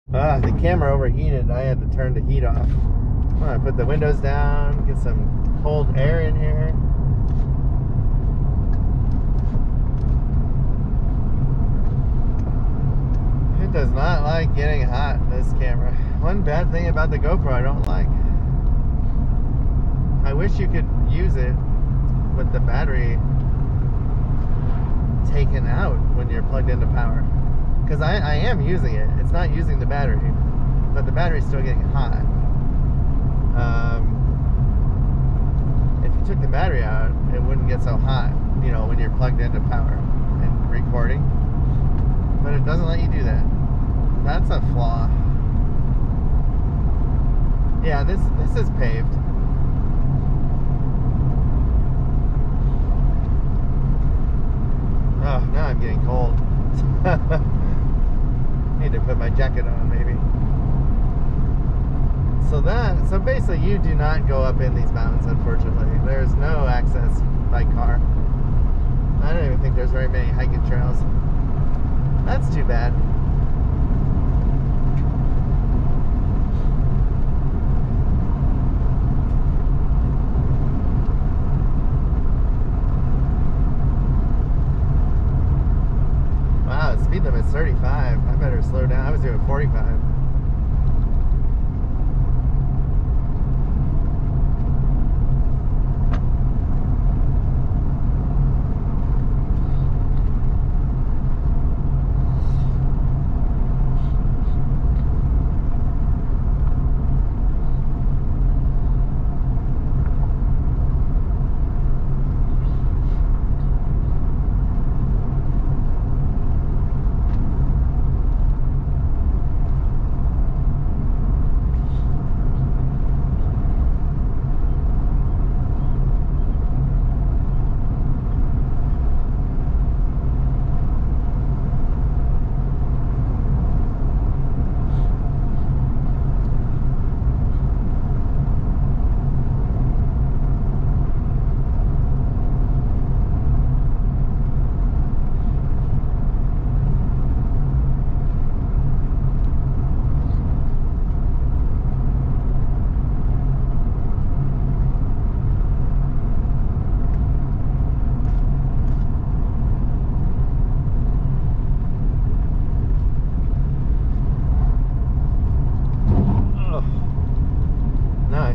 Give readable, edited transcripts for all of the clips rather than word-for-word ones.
The camera overheated. I had to turn the heat off. I'm gonna put the windows down, get some cold air in here. It does not like getting hot, this camera. One bad thing about the GoPro I don't like. I wish you could use it with the battery taken out when you're plugged into power. Because I am using it. It's not using the battery, but the battery's still getting hot. If you took the battery out, it wouldn't get so hot, you know, when you're plugged into power and recording. But it doesn't let you do that. That's a flaw. Yeah, this is paved. Oh, now I'm getting cold. Need to put my jacket on, maybe. So basically you do not go up in these mountains, unfortunately. There's no access by car. I don't even think there's very many hiking trails. That's too bad. Wow, the speed limit's 35. I better slow down. I was doing 45.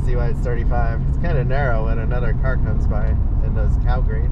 See why it's 35. It's kind of narrow when another car comes by in those cow grates.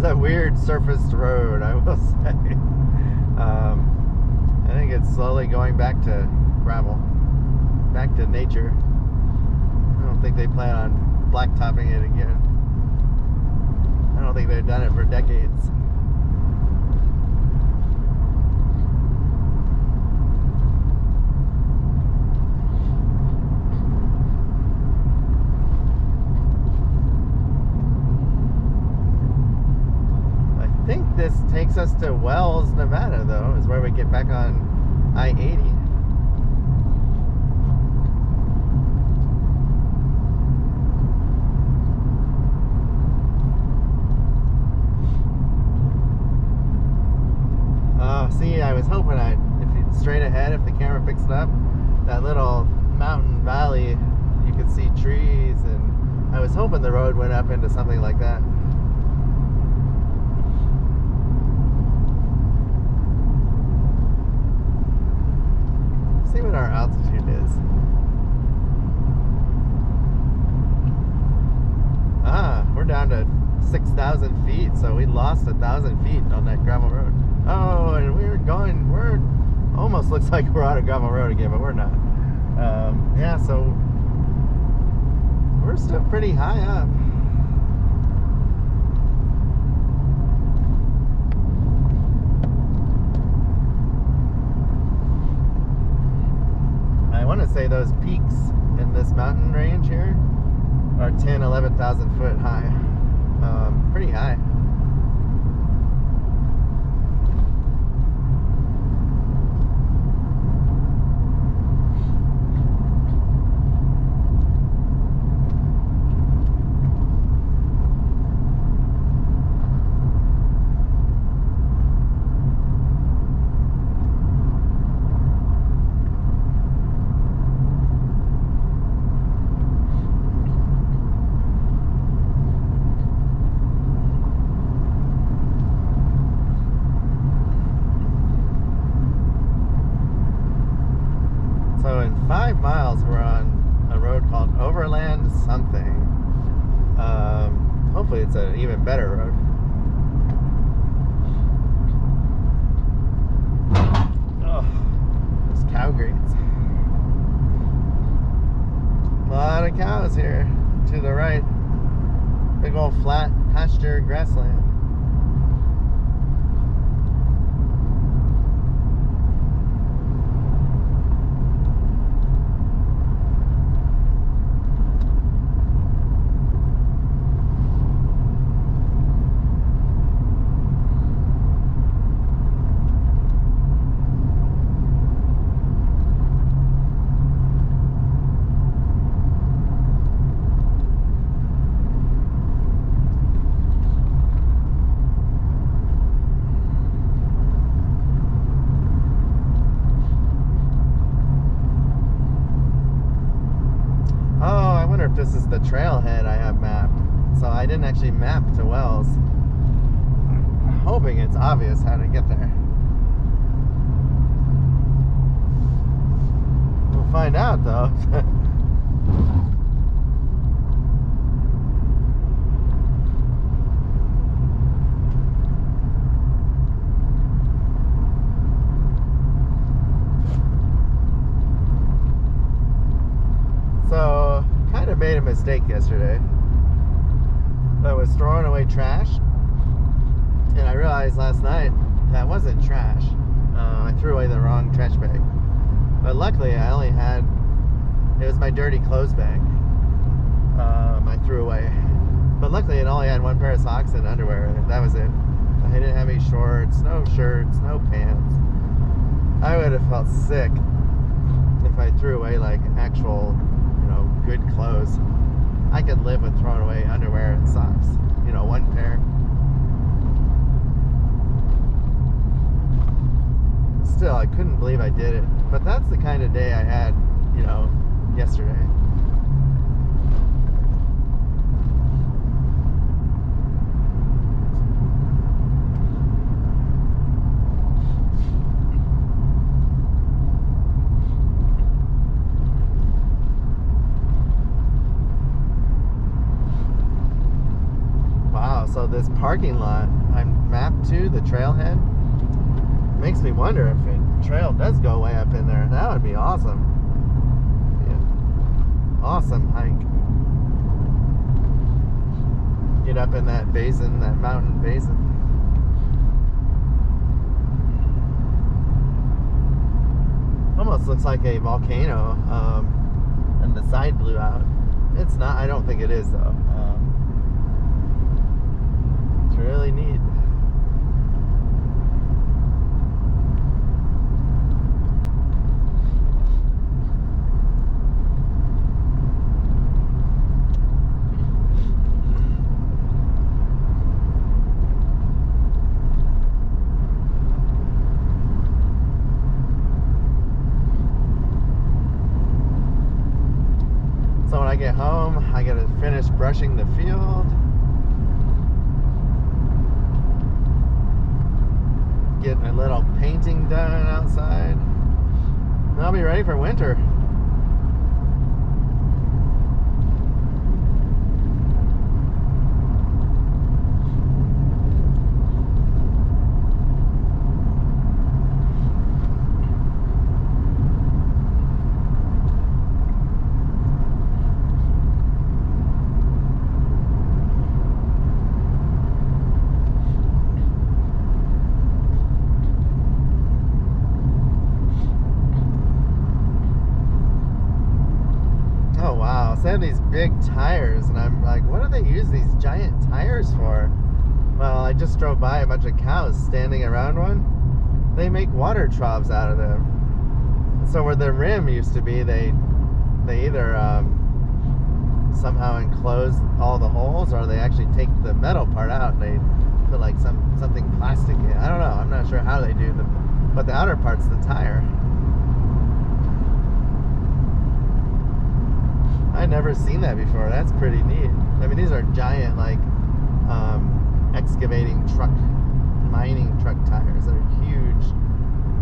A weird surfaced road, I will say. I think it's slowly going back to gravel, back to nature. I don't think they plan on blacktopping it again. I don't think they've done it for decades. I think this takes us to Wells, Nevada, though, is where we get back on I-80. See, I was hoping if it's straight ahead, if the camera picks it up, that little mountain valley, you could see trees, and I was hoping the road went up into something like that. See what our altitude is. We're down to 6,000 feet, so we lost 1,000 feet on that gravel road. Oh, and we're almost looks like we're on a gravel road again, but we're not. Yeah, so we're still pretty high up. I want to say those peaks in this mountain range here are 10, 11,000 foot high. guy. So in 5 miles, we're on a road called Overland something. Hopefully it's an even better road. Oh, those cow grates. A lot of cows here to the right. Big old flat pasture grassland. If this is the trailhead I have mapped. So I didn't actually map to Wells. I'm hoping it's obvious how to get there. We'll find out though. So kind of made a mistake yesterday. I was throwing away trash, and I realized last night that wasn't trash. I threw away the wrong trash bag. But luckily, I only had, it was my dirty clothes bag. I threw away. But luckily, it only had one pair of socks and underwear. That was it. I didn't have any shorts, no shirts, no pants. I would have felt sick if I threw away like actual, good clothes. I could live with throwing away underwear and socks, one pair. Still, I couldn't believe I did it. But that's the kind of day I had, yesterday. So this parking lot I'm mapped to, the trailhead, makes me wonder if the trail does go way up in there. That would be awesome. Yeah. Awesome hike. Get up in that basin, that mountain basin. Almost looks like a volcano, and the side blew out. It's not, I don't think it is though. It's really neat. So when I get home, I gotta finish brushing the field. Getting a little painting done outside. And I'll be ready for winter. They have these big tires, and I'm like, what do they use these giant tires for? Well, I just drove by a bunch of cows standing around one. They make water troughs out of them. So where the rim used to be, they either somehow enclose all the holes, or they actually take the metal part out and they put like something plastic in. I don't know. I'm not sure how they do them, but the outer part's the tire. I'd never seen that before. That's pretty neat. I mean, these are giant, like, excavating truck, mining truck tires. They're huge.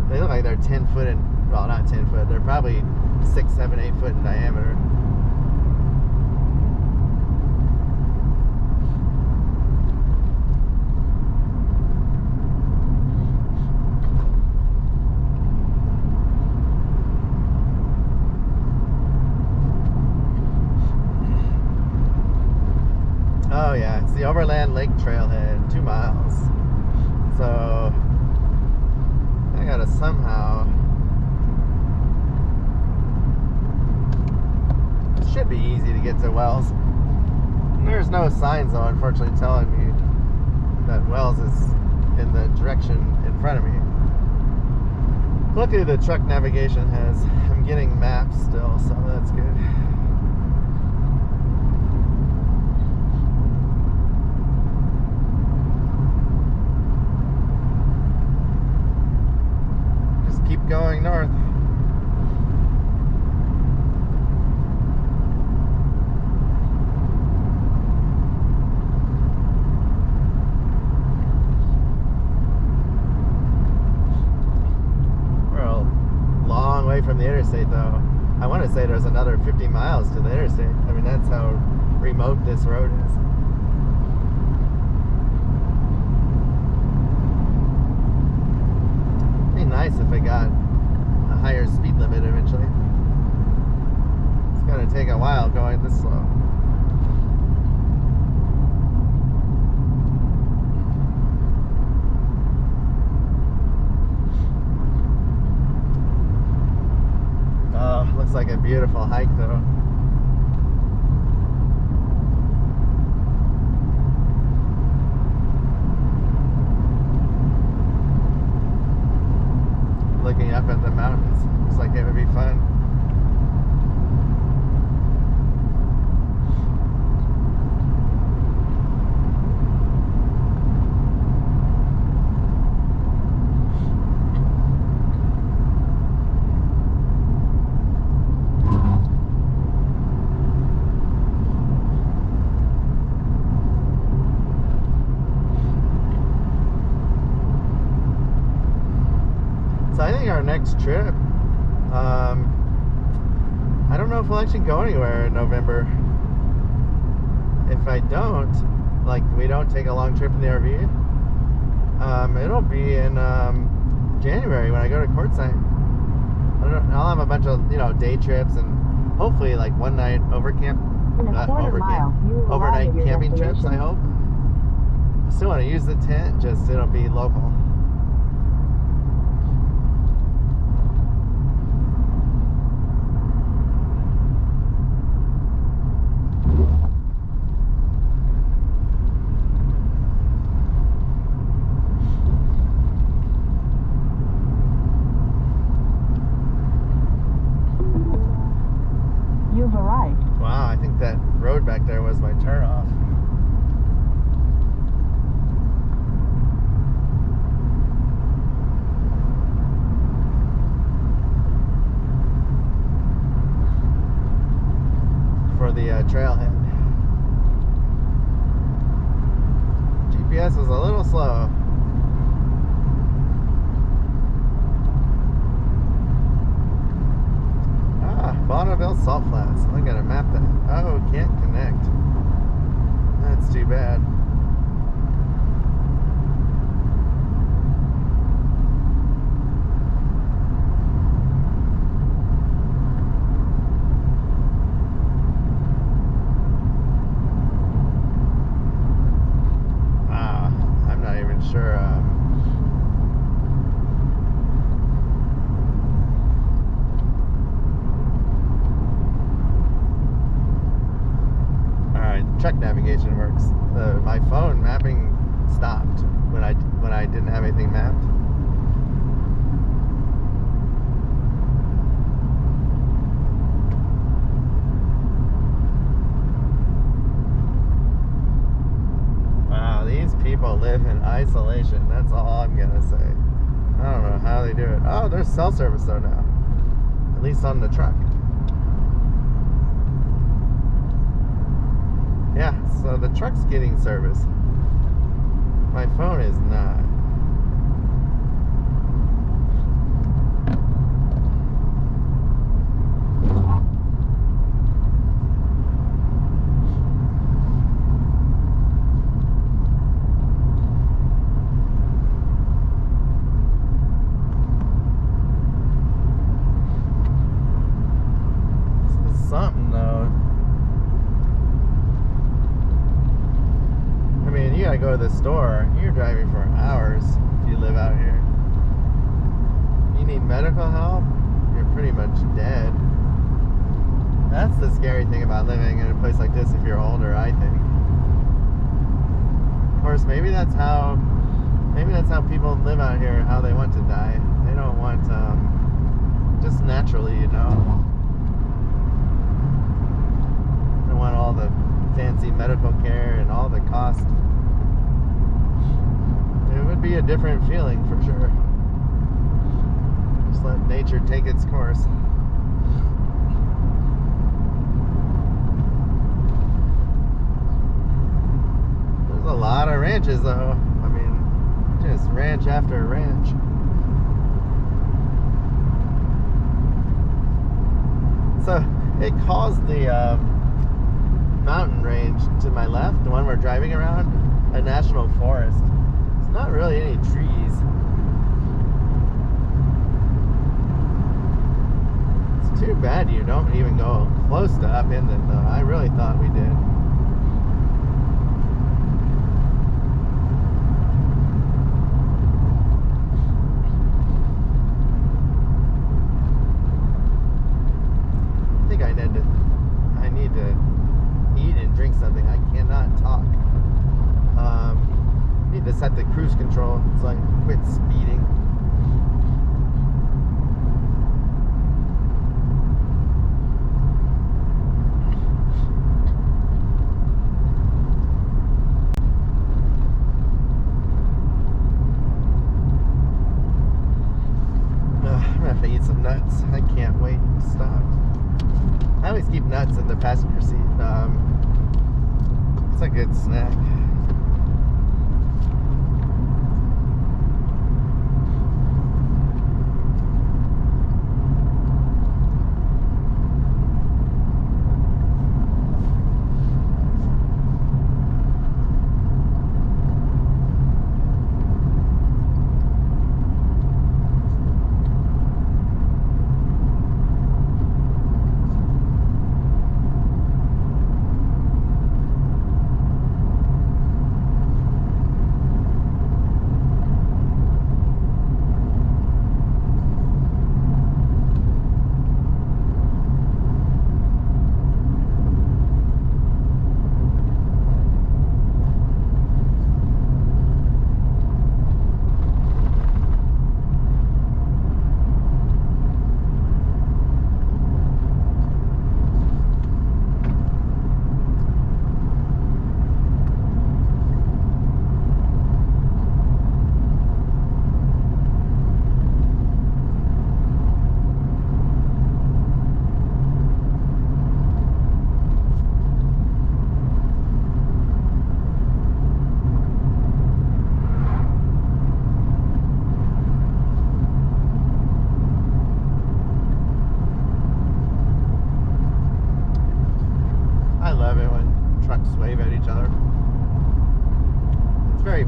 They look like they're 10 foot in, well, not 10 foot. They're probably 6, 7, 8 foot in diameter. Oh yeah, it's the Overland Lake Trailhead, 2 miles. So I gotta somehow, it should be easy to get to Wells. There's no signs though, unfortunately, telling me that Wells is in the direction in front of me. Luckily the truck navigation has, I'm getting maps still, so that's good. Keep going north. We're a long way from the interstate though. I want to say there's another 50 miles to the interstate. I mean, that's how remote this road is. Nice if it got a higher speed limit eventually. It's gonna take a while going this slow. Oh, looks like a beautiful hike though. Looking up at the mountains, looks like it would be fun. I think our next trip, I don't know if we'll actually go anywhere in November. If I don't, like, we don't take a long trip in the RV, it'll be in January when I go to Quartzsite. I'll have a bunch of, day trips and hopefully like one night overnight camping trips, I hope. I still want to use the tent, just it'll be local. Wow, I think that road back there was my turnoff. For the trailhead. GPS was a little slow. Bonneville Salt Flats. I gotta map that. Oh, can't connect. That's too bad. I'm not even sure. Truck navigation works. My phone mapping stopped when I didn't have anything mapped. Wow, these people live in isolation. That's all I'm gonna say. I don't know how they do it. Oh, there's cell service though now. At least on the truck. Yeah, so the truck's getting service. My phone is not. This is something though. I mean, you gotta go to the store. You're driving for hours if you live out here. You need medical help, you're pretty much dead. That's the scary thing about living in a place like this if you're older, I think. Of course, maybe that's how people live out here, how they want to die. They don't want just naturally, you know. They want all the fancy medical care and all the cost. It would be a different feeling for sure. Just let nature take its course. There's a lot of ranches though. I mean, just ranch after ranch. So it calls the mountain range to my left, the one we're driving around, a national forest. It's not really any trees. It's too bad you don't even go close to up in them though. I really thought we did. I think I need to eat and drink something. I cannot talk. Need to set the cruise control. It's like quit speeding. I'm gonna have to eat some nuts. I can't wait to stop. I always keep nuts in the passenger seat. It's a good snack.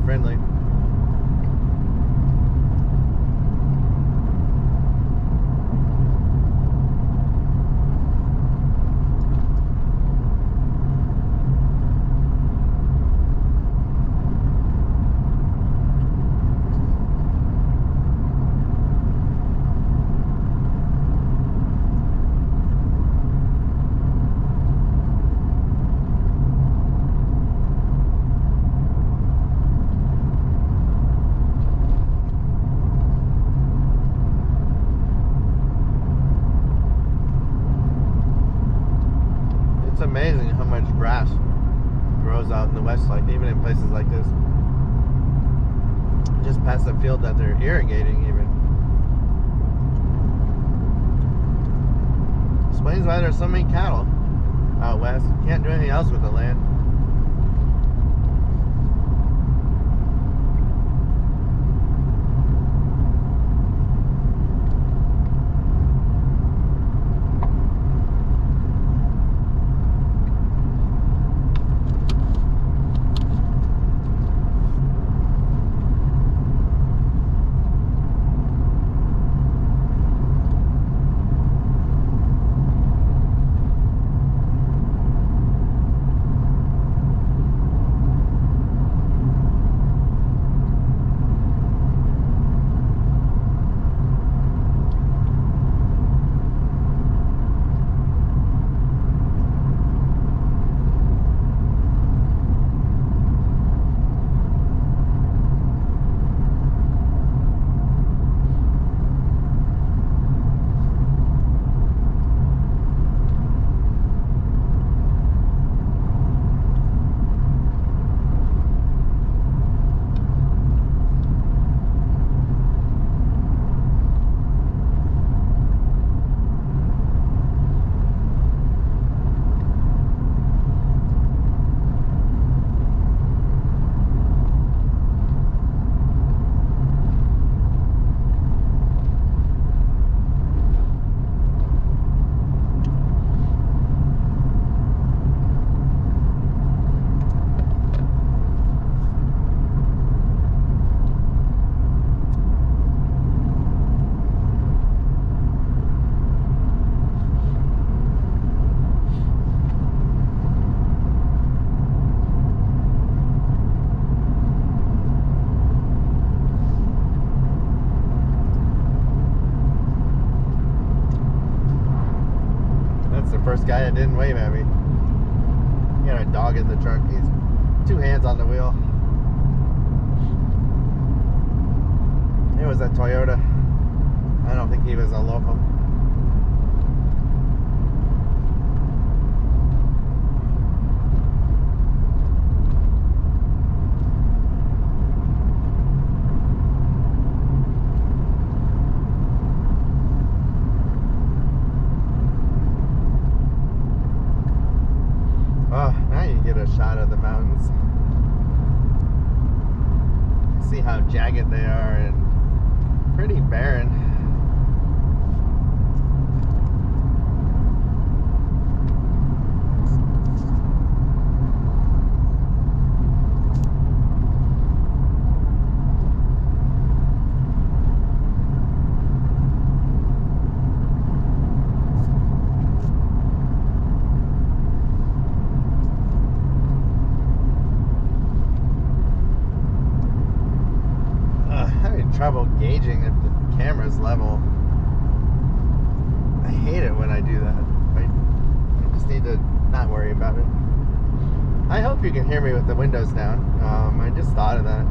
friendly. grass grows out in the west, like even in places like this. Just past the field that they're irrigating even. Explains why there's so many cattle out west. Can't do anything else with the land. First guy that didn't wave at me. He had a dog in the truck. He's 2 hands on the wheel. It was a Toyota. I don't think he was a local. Get a shot of the mountains. See how jagged they are and pretty barren. Trouble gauging if the camera's level. I hate it when I do that. I just need to not worry about it. I hope you can hear me with the windows down. I just thought of that,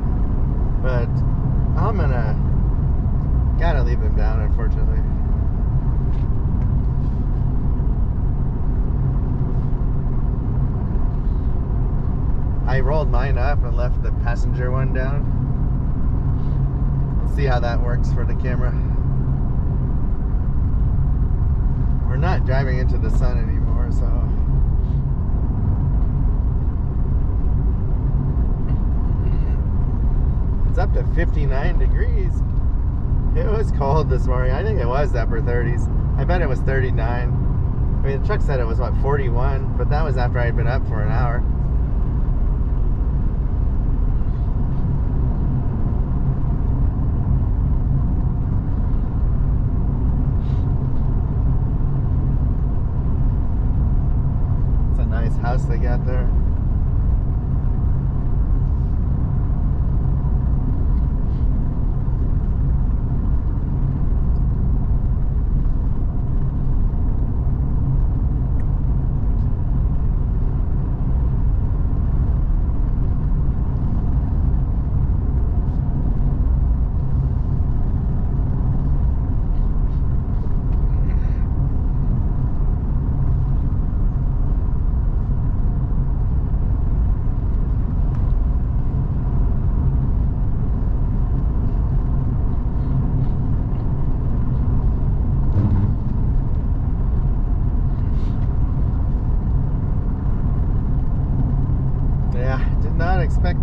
but I'm gotta leave them down, unfortunately. I rolled mine up and left the passenger one down. See how that works for the camera. We're not driving into the sun anymore, so it's up to 59 degrees. It was cold this morning. I think it was upper 30s. I bet it was 39. I mean, the truck said it was what, 41, but that was after I'd been up for an hour. House they got there.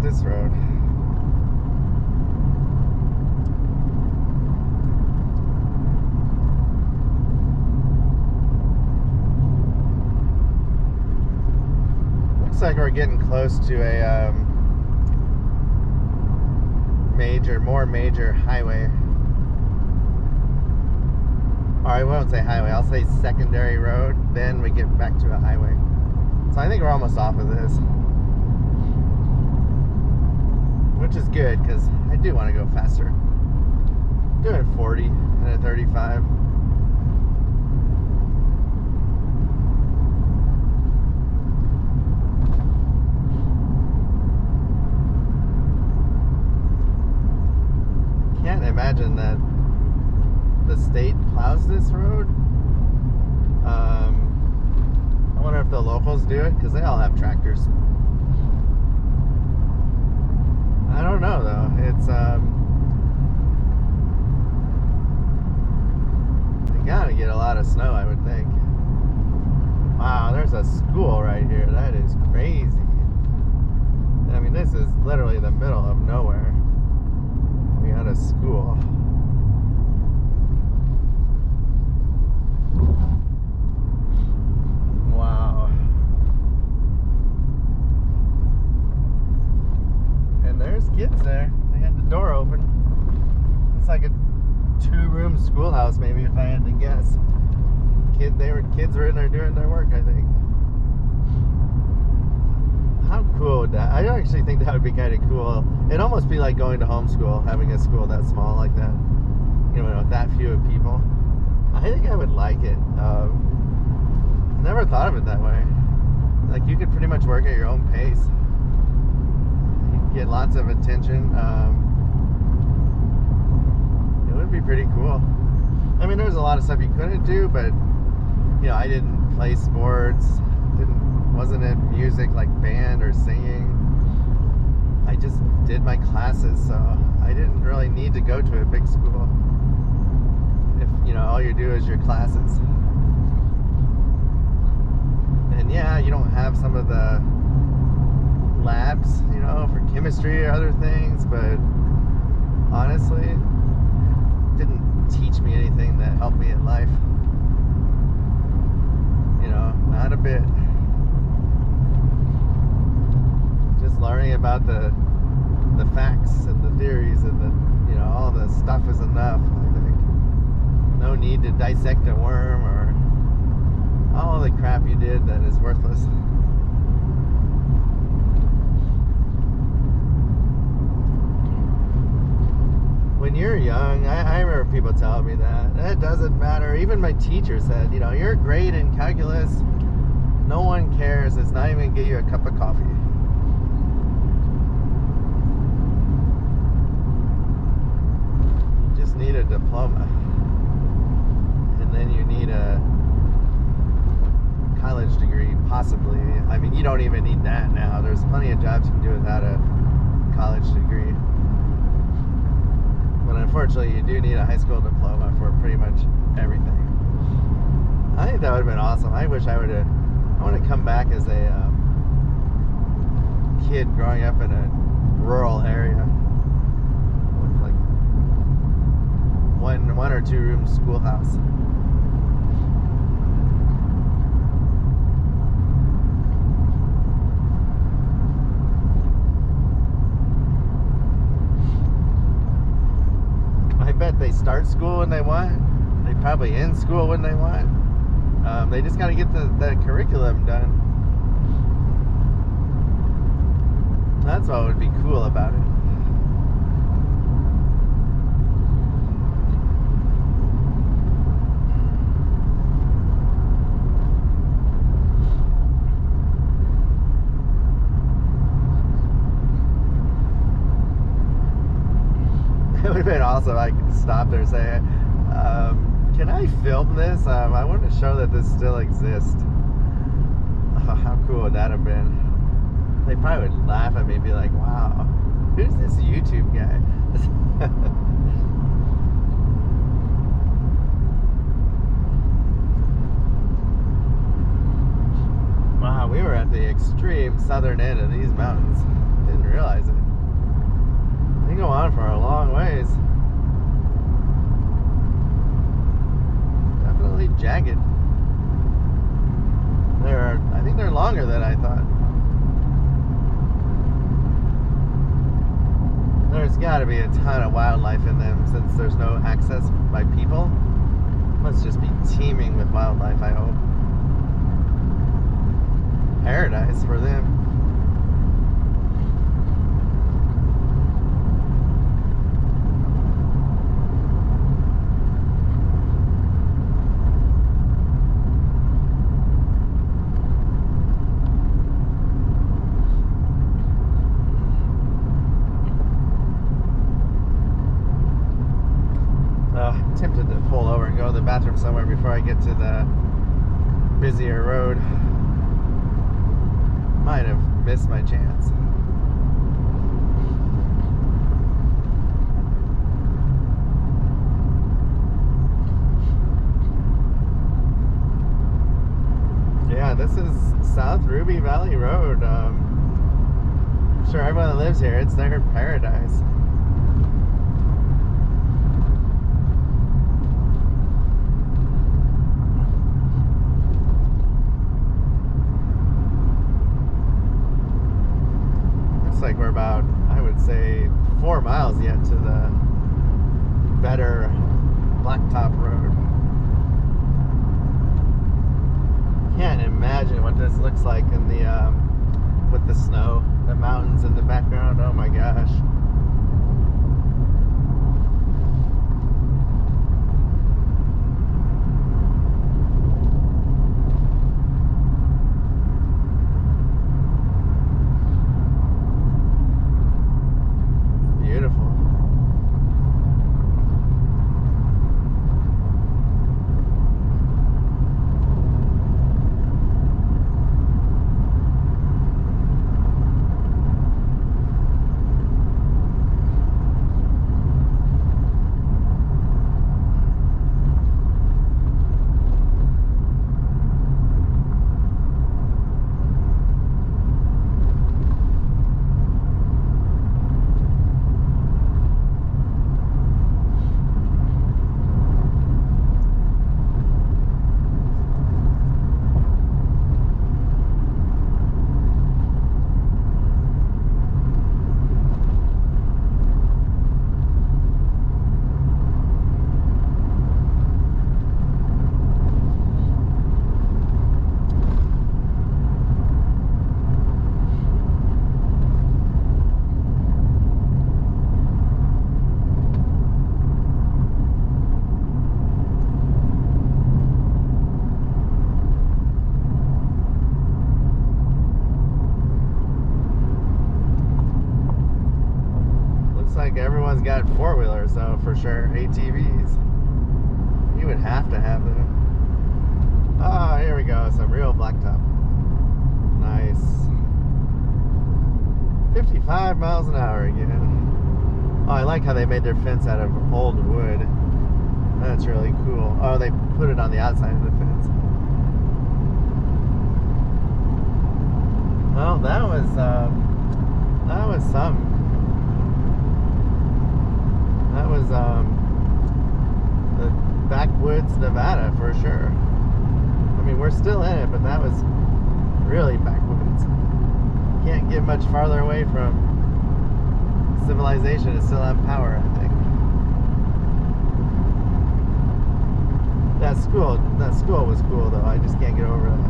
this road? Looks like we're getting close to a more major highway. Or I won't say highway, I'll say secondary road, then we get back to a highway. So I think we're almost off of this. Which is good, because I do want to go faster. Doing 40 and a 35. Can't imagine that the state plows this road. I wonder if the locals do it, because they all have tractors. I don't know though. It's they gotta get a lot of snow, I would think. Wow, there's a school right here. That is crazy. I mean, this is literally the middle of nowhere. We had a school. Wow. And there's kids there. They had the door open. It's like a 2-room schoolhouse, maybe, if I had to guess. Kids were in there doing their work, I think. How cool would that? I actually think that would be kind of cool. It'd almost be like going to homeschool, having a school that small like that. You know, with that few of people. I think I would like it. Never thought of it that way. Like, you could pretty much work at your own pace. You could get lots of attention. It would be pretty cool. I mean, there's a lot of stuff you couldn't do, but you know, I didn't play sports. Wasn't in music like band or singing. I just did my classes, so I didn't really need to go to a big school. If you know, all you do is your classes. And yeah, you don't have some of the labs, you know, for chemistry or other things, but honestly, it didn't teach me anything that helped me in life. You know, not a bit. Just learning about the facts and the theories and the, you know, all the stuff is enough, I think. No need to dissect a worm or all the crap you did that is worthless. When you're young, I remember people telling me that. It doesn't matter. Even my teacher said, you know, you're great in calculus. No one cares. It's not even going to get you a cup of coffee. You just need a diploma. And then you need a college degree, possibly. I mean, you don't even need that now. There's plenty of jobs you can do without a college degree. But unfortunately, you do need a high school diploma for pretty much everything. I think that would have been awesome. I wish I would have. I want to come back as a kid growing up in a rural area with like one or 2 room schoolhouse. I bet they start school when they want. They probably end school when they want. They just got to get the curriculum done. That's what would be cool about it. It would have been awesome if I could stop there and say, can I film this? I want to show that this still exists. Oh, how cool would that have been? They probably would laugh at me and be like, wow, who's this YouTube guy? Wow, we were at the extreme southern end of these mountains. Didn't realize it. They go on for a long ways. Definitely jagged. I think they're longer than I thought. There's got to be a ton of wildlife in them since there's no access by people. Must just be teeming with wildlife, I hope. Paradise for them. Tempted to pull over and go to the bathroom somewhere before I get to the busier road. Might have missed my chance. Yeah, this is South Ruby Valley Road. I'm sure everyone that lives here, it's their paradise. Like we're about, I would say, 4 miles yet to the better blacktop road. Can't imagine what this looks like in the with the snow, the mountains in the background. Oh my gosh. Everyone's got four-wheelers, though, for sure. ATVs. You would have to have them. Oh, here we go. Some real blacktop. Nice. 55 miles an hour again. Oh, I like how they made their fence out of old wood. That's really cool. Oh, they put it on the outside of the fence. Well, that was something. That was the backwoods Nevada for sure. I mean, we're still in it, but that was really backwoods. Can't get much farther away from civilization and still have power, I think. That school was cool though. I just can't get over that.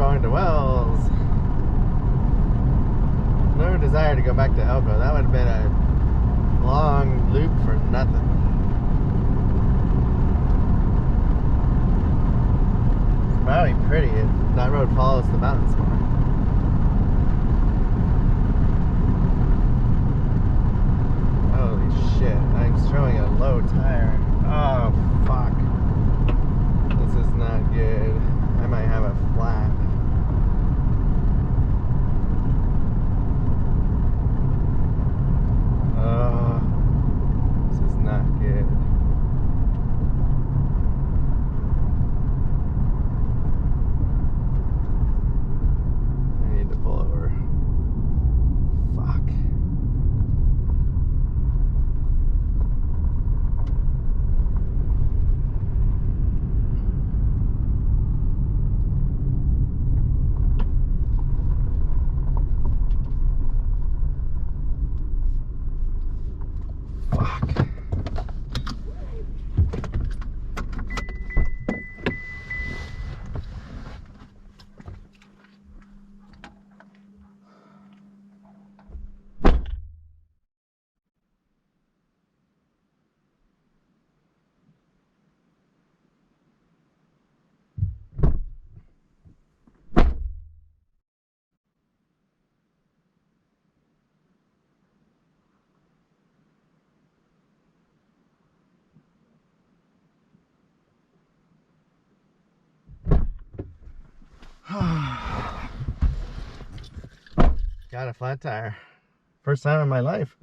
going to Wells. No desire to go back to Elko. That would have been a long loop for nothing. It's probably pretty if that road follows the mountains more. Holy shit, I'm throwing a low tire. Oh, fuck. This is not good. I might have a flat. Oh, this is not good. I need to pull over. Fuck. Got a flat tire. First time in my life.